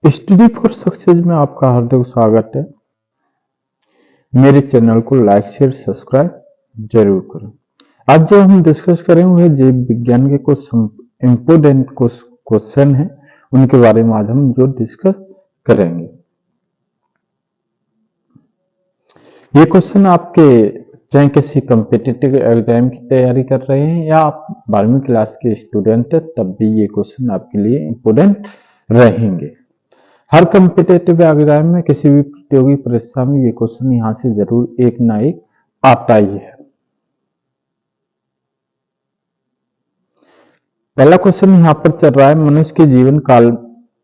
Study for success में आपका हार्दिक स्वागत है। मेरे चैनल को लाइक शेयर सब्सक्राइब जरूर करें। आज जो हम डिस्कस करेंगे वह जीव विज्ञान के कुछ इम्पोर्टेंट क्वेश्चन है, उनके बारे में आज हम जो डिस्कस करेंगे। ये क्वेश्चन आपके चाहे किसी कम्पिटिटिव एग्जाम की तैयारी कर रहे हैं या आप 12वीं क्लास के स्टूडेंट है, तब भी ये क्वेश्चन आपके लिए इम्पोर्टेंट रहेंगे। हर कम्पिटेटिव एग्जाम में किसी भी प्रतियोगी परीक्षा में ये क्वेश्चन यहां से जरूर एक ना एक आता ही है। पहला क्वेश्चन यहां पर चल रहा है, मनुष्य के जीवन काल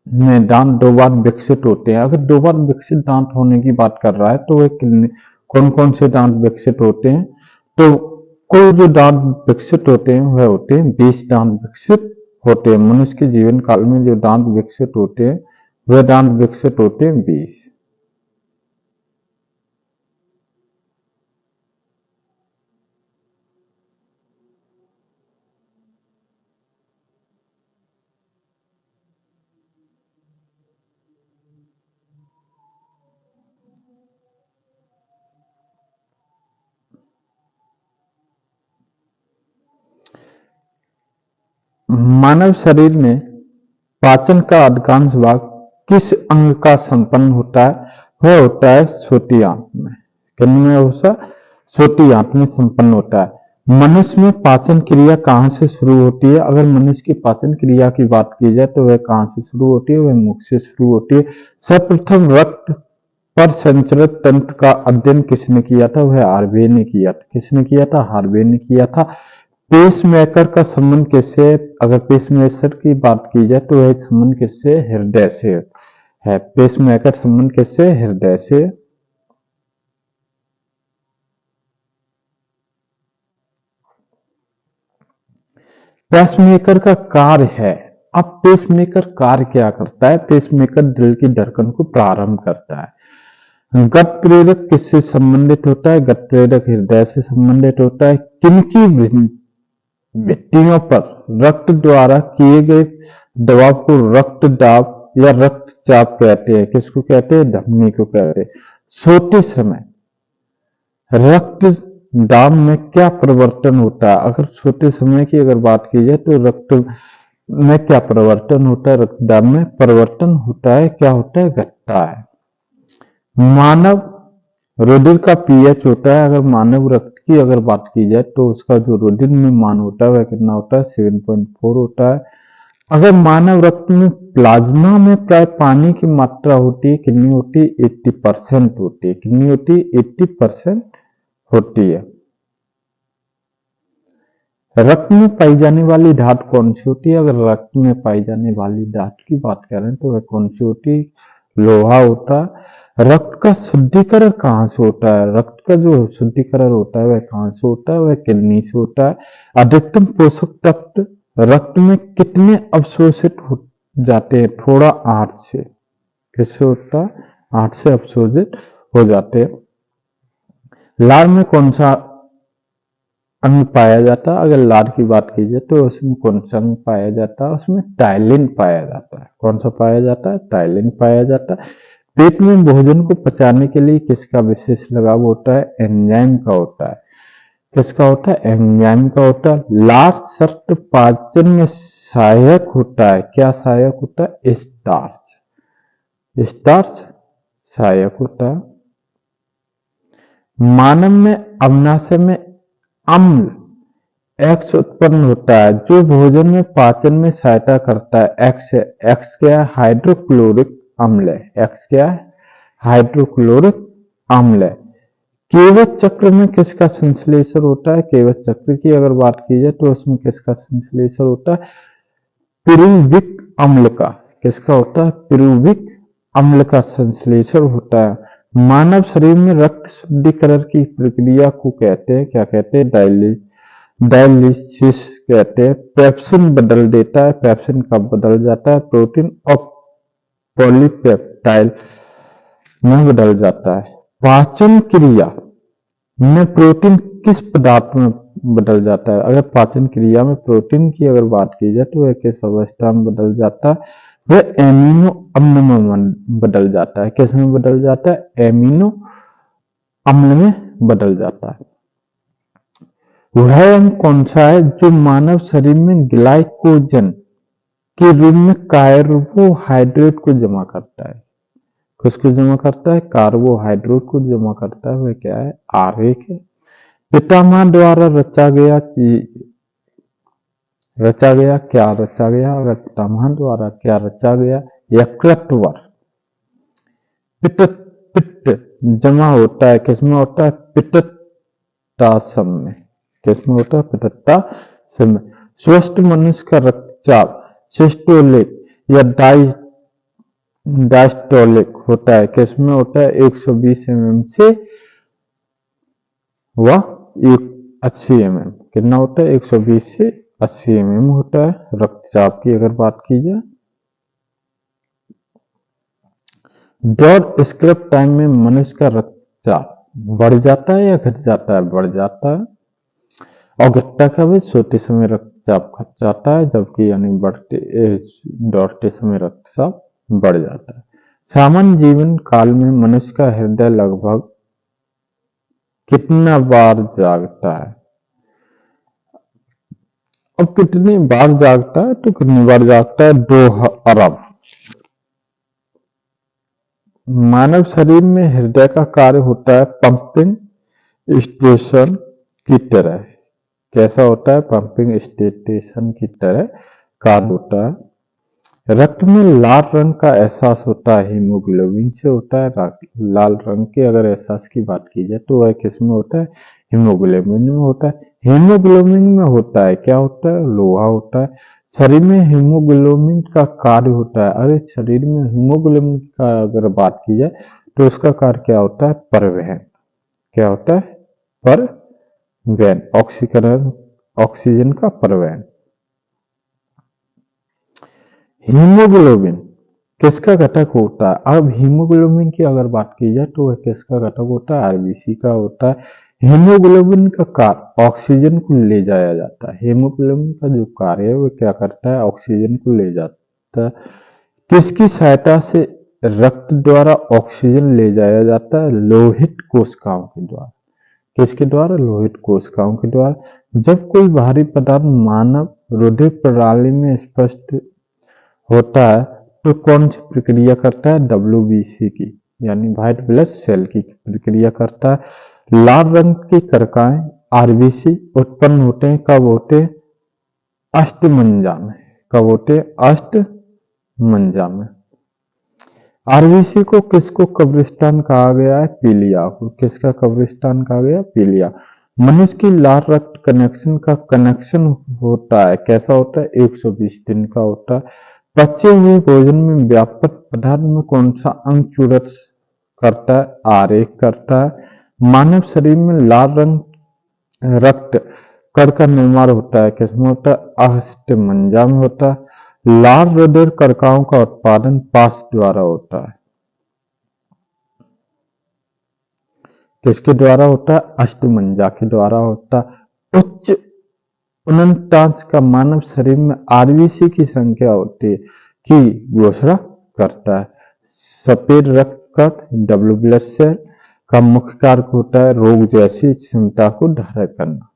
में दांत 2 बार विकसित होते हैं। अगर 2 बार विकसित दांत होने की बात कर रहा है तो वे कौन कौन से दांत विकसित होते हैं? तो कुल जो दांत विकसित होते हैं वह होते हैं 20 दांत विकसित होते हैं। मनुष्य के जीवन काल में जो दांत विकसित होते हैं वह दांत विकसित होते हैं 20। मानव शरीर में पाचन का अधिकांश भाग किस अंग का संपन्न होता है? वह होता है छोटी आंत में। किनमें होता? छोटी आंत में संपन्न होता है। मनुष्य में पाचन क्रिया कहां से शुरू होती है? अगर मनुष्य की पाचन क्रिया की बात की जाए तो वह कहां से शुरू होती है? वह मुख से शुरू होती है। सर्वप्रथम रक्त पर संचरित तंत्र का अध्ययन किसने किया था? वह हार्वे ने किया था। किसने किया था? हार्वे ने किया था। पेसमेकर का संबंध किससे? अगर पेसमेकर की बात की जाए तो वह संबंध किससे? हृदय से है। पेसमेकर संबंध किससे? हृदय से। पेसमेकर का कार्य है। अब पेसमेकर कार्य क्या करता है? पेसमेकर दिल की धड़कन को प्रारंभ करता है। गत प्रेरक किससे संबंधित होता है? गत प्रेरक हृदय से संबंधित होता है। किनकी भित्तियों पर रक्त द्वारा किए गए दबाव को रक्तदाब या रक्तचाप कहते हैं। किसको कहते हैं? धमनी को कहते हैं। सोते समय रक्त दाब में क्या परिवर्तन होता है? अगर सोते समय की अगर बात की जाए तो रक्त में क्या परिवर्तन होता है? रक्तदाब में परिवर्तन होता है। क्या होता है? घटता है। मानव रुधिर का पीएच होता है। अगर मानव रक्त की अगर बात की जाए तो उसका जो रुधिर में मान होता है वह कितना होता है? 7.4 होता है। अगर मानव रक्त में प्लाज्मा में प्राय पानी की मात्रा होती है, कितनी होती है? 80% होती है। कितनी होती है? 80% होती है। रक्त में पाई जाने वाली धातु कौन सी होती है? अगर रक्त में पाई जाने वाली धातु की बात करें तो वह कौन सी होती है? लोहा होता है। रक्त का शुद्धिकरण कहाँ से होता है? रक्त का जो शुद्धिकरण होता है वह कहाँ से होता है? वह किडनी से होता है। अधिकतम पोषक तत्व रक्त में कितने अवशोषित हो जाते हैं? थोड़ा 8 से। किससे होता है? 8 से अवशोषित हो जाते हैं। लार में कौन सा अंग पाया जाता है? अगर लार की बात की जाए तो उसमें कौन सा अंग पाया जाता है? उसमें टाइलिन पाया जाता है। कौन सा पाया जाता है? टाइलिन पाया जाता है। पेट में भोजन को पचाने के लिए किसका विशेष लगाव होता है? एंजाइम का होता है। किसका होता है? एंजाइम का होता है। लार शर्त पाचन में सहायक होता है। क्या सहायक होता है? स्टार्च। स्टार्च सहायक होता है। मानव में अग्नाशय में अम्ल एक्स उत्पन्न होता है जो भोजन में पाचन में सहायता करता है। एक्स है। एक्स क्या है? हाइड्रोक्लोरिक अम्ल है। एक्स क्या है? हाइड्रोक्लोरिक अम्ल है। केवच चक्र में किसका संश्लेषण होता है? केवच चक्र की अगर बात की जाए तो उसमें किसका संश्लेषण होता है? पिरुविक अम्ल का। किसका होता है? पिरुविक अम्ल का संश्लेषण होता है। मानव शरीर में रक्त शुद्धिकरण की प्रक्रिया को कहते हैं, क्या कहते हैं? डायलिसिस कहते हैं। पेप्सिन बदल देता है। पेप्सिन कब बदल जाता है? प्रोटीन और पॉलीपेप्टाइड में बदल जाता है। पाचन क्रिया में प्रोटीन किस पदार्थ में बदल जाता है? अगर पाचन क्रिया में प्रोटीन की अगर बात की जाए तो वह किस अवस्था में बदल जाता है? वह एमिनो अम्ल में बदल जाता है। किस में बदल जाता है? एमिनो अम्ल में बदल जाता है। वह अंग कौन सा है जो मानव शरीर में ग्लाइकोजन के रूप में कार्बोहाइड्रेट को जमा करता है? किसको जमा करता है? कार्बोहाइड्रेट को जमा करता है। वह क्या है? आरेख है। पितामह द्वारा रचा गया क्या रचा गया? अगर पितामह द्वारा क्या रचा गया? यकृतवर। पित्त जमा होता है, किसमें होता है? पित्ताशय में। किसमें होता है? पित्ताशय में। स्वस्थ मनुष्य का रक्तचाप सिस्टोलिक या डायस्टोलिक होता है। किसमें होता है? 120 mm से व 80 mm। कितना होता है? 120 से 80 mm होता है। रक्तचाप की अगर बात की जाए, दौड़ स्क्रब टाइम में मनुष्य का रक्तचाप बढ़ जाता है या घट जाता है? बढ़ जाता है। और घटता कब है? सोते समय रक्तचाप घट जाता है, जबकि यानी दौड़ते समय रक्तचाप बढ़ जाता है। सामान्य जीवन काल में मनुष्य का हृदय लगभग कितना बार जागता है? अब कितनी बार जागता है? तो कितनी बार जागता है? 2 अरब। मानव शरीर में हृदय का कार्य होता है पंपिंग स्टेशन की तरह। कैसा होता है? पंपिंग स्टेशन की तरह कार्य होता है। रक्त में लाल रंग का एहसास होता है हीमोग्लोबिन से होता है। लाल रंग के अगर एहसास की बात की जाए तो वह किस में होता है? हीमोग्लोबिन में होता है। हीमोग्लोबिन में होता है क्या? होता है लोहा होता है। शरीर में हीमोग्लोबिन का कार्य होता है। अरे शरीर में हीमोग्लोबिन का अगर बात की जाए तो उसका कार्य क्या होता है? परिवहन। क्या होता है? परिवहन। ऑक्सीजन का परिवहन। हीमोग्लोबिन किसका घटक होता है? अब हीमोग्लोबिन की अगर बात की जाए तो वह किसका घटक होता है? आरबीसी का होता है। हीमोग्लोबिन का कार्य ऑक्सीजन को ले जाया जाता है। हीमोग्लोबिन का जो कार्य है वो क्या करता है? ऑक्सीजन को ले जाता है। किसकी सहायता से रक्त द्वारा ऑक्सीजन ले जाया जाता है? लोहित कोशिकाओं के द्वारा। किसके द्वारा? लोहित कोशिकाओं के द्वारा। जब कोई भारी पदार्थ मानव हृदय प्रणाली में स्पष्ट होता है तो कौन सी प्रक्रिया करता है? WBC की यानी व्हाइट ब्लड सेल की प्रक्रिया करता है। लाल रंग की कर्काएं आरबीसी उत्पन्न होते हैं। कब होते हैं? अष्टमंजा में। कब होते हैं? अष्टमंजा में। आरबीसी को किसको कब्रिस्तान कहा गया है? पीलिया को। किसका कब्रिस्तान कहा गया? पीलिया। मनुष्य की लाल रक्त कनेक्शन का कनेक्शन होता है कैसा होता है? 120 दिन का होता है। पचे हुए भोजन में व्यापक पदार्थ में कौन सा अंग चूरत करता है? आरेख करता है। मानव शरीर में लाल रक्त कण का निर्माण होता है किसमें होता है? अस्थिमज्जा में होता है। लाल हृदय कर्काओं का उत्पादन पास द्वारा होता है। किसके द्वारा होता है? अष्टमंजा के द्वारा होता है। उच्च उन्नतांश का मानव शरीर में आरबीसी की संख्या होती है की घोषणा करता है। सफेद रक्त कण डब्ल्यू ब्लड सेल का मुख्य कार्य होता है रोग जैसी क्षमता को धारण करना।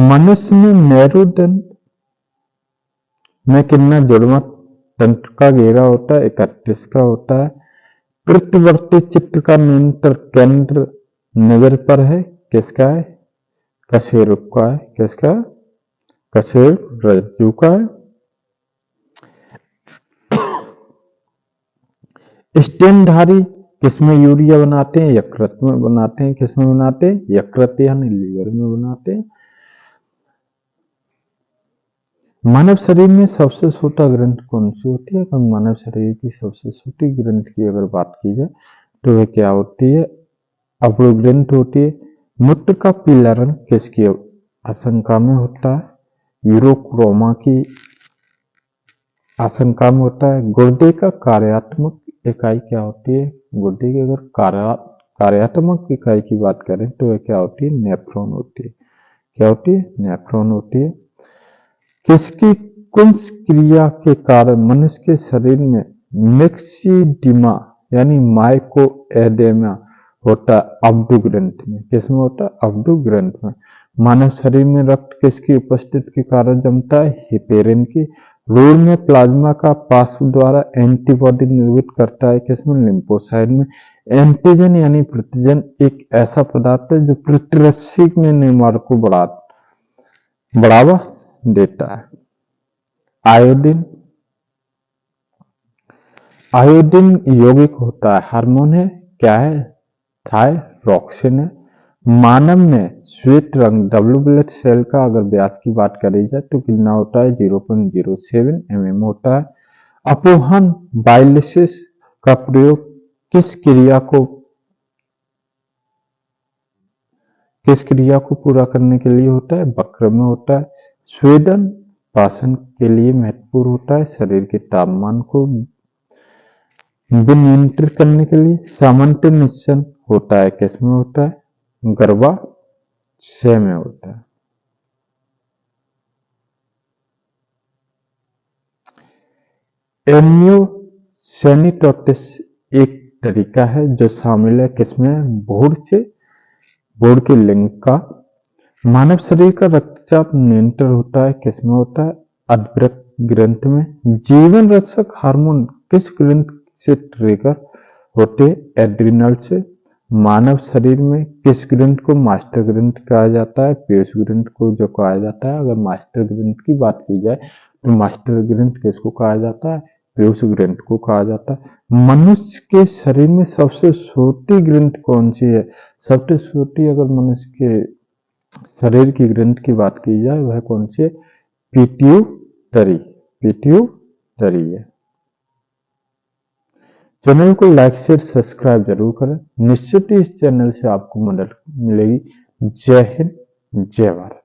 मनुष्य में मेरुदंड में कितना जुड़वा तंत्र का घेरा होता है? 31 का होता है। पृष्ठवर्ती चित्र का नियंत्रण केंद्र निगर पर है। किसका है? कशेरुक का है। किसका? कशेरुक का है। स्टेनधारी किसमें यूरिया बनाते हैं? यकृत में बनाते हैं। किसमें बनाते हैं? यकृत यानी लीवर में बनाते हैं। मानव शरीर में सबसे छोटा ग्रंथ कौन सी होती है? अगर मानव शरीर की सबसे छोटी ग्रंथ की अगर बात की जाए तो वह क्या होती है? अपूर्ण ग्रंथ होती है। मूत्र का पीला रंग किसकी आशंका में होता है? यूरोक्रोमा की आशंका में होता है। गुर्दे का कार्यात्मक इकाई क्या होती है? गुर्दे की अगर कार्यात्मक इकाई की बात करें तो वह क्या होती है? नेफ्रॉन होती है। क्या होती है? नेफ्रॉन होती है। क्रिया के कारण मनुष्य के शरीर में मिक्सिडिमा यानी माइकोएडेमा होता है अब्दु ग्रंथ में। किसमें होता है? अब्दु ग्रंथ में। मानव शरीर में रक्त किसकी उपस्थिति के कारण जमता है? हेपेरिन की। रीढ़ में प्लाज्मा का पार्श्व द्वारा एंटीबॉडी निर्मित करता है। किसमें? लिम्फोसाइट में। एंटीजन यानी प्रतिजन एक ऐसा पदार्थ है जो प्रतिरक्षी में निर्माण को बढ़ावा देता है। आयोडीन, आयोडीन यौगिक होता है, हार्मोन है, क्या है? थायरॉक्सिन है। मानव में श्वेत रंग डब्ल्यू ब्लड सेल का अगर व्यास की बात करी जाए तो कितना होता है? 0.07 mm होता है। अपोहन बाइलिसिस का प्रयोग किस क्रिया को पूरा करने के लिए होता है? वक्र में होता है। स्वेदन पाचन के लिए महत्वपूर्ण होता है। शरीर के तापमान को विनियंत्रित करने के लिए। सामान्य निश्चन होता है, किसमें होता है? गर्भाशय में होता है। एम्नियोसेनिटोसिस एक तरीका है जो शामिल है किसमें? भ्रूण के लिंग का। मानव शरीर का रक्तचाप नियंत्रण होता है, किसमें होता है? अधवृक्क ग्रंथ में। जीवन रक्षक हार्मोन किस ग्रंथ से ट्रिगर होते? एड्रिनल से। मानव शरीर में किस ग्रंथ को मास्टर ग्रंथ कहा जाता है? पीयूष ग्रंथ को जो कहा जाता है। अगर मास्टर ग्रंथ की बात की जाए तो मास्टर ग्रंथ किसको कहा जाता है? पीयूष ग्रंथ को कहा जाता है। मनुष्य के शरीर में सबसे छोटी ग्रंथ कौन सी है? सबसे छोटी अगर मनुष्य के शरीर की ग्रंथ की बात की जाए वह कौन सी है? पिट्यूटरी है। चैनल को लाइक शेयर सब्सक्राइब जरूर करें। निश्चित ही इस चैनल से आपको मदद मिलेगी। जय हिंद, जय भारत।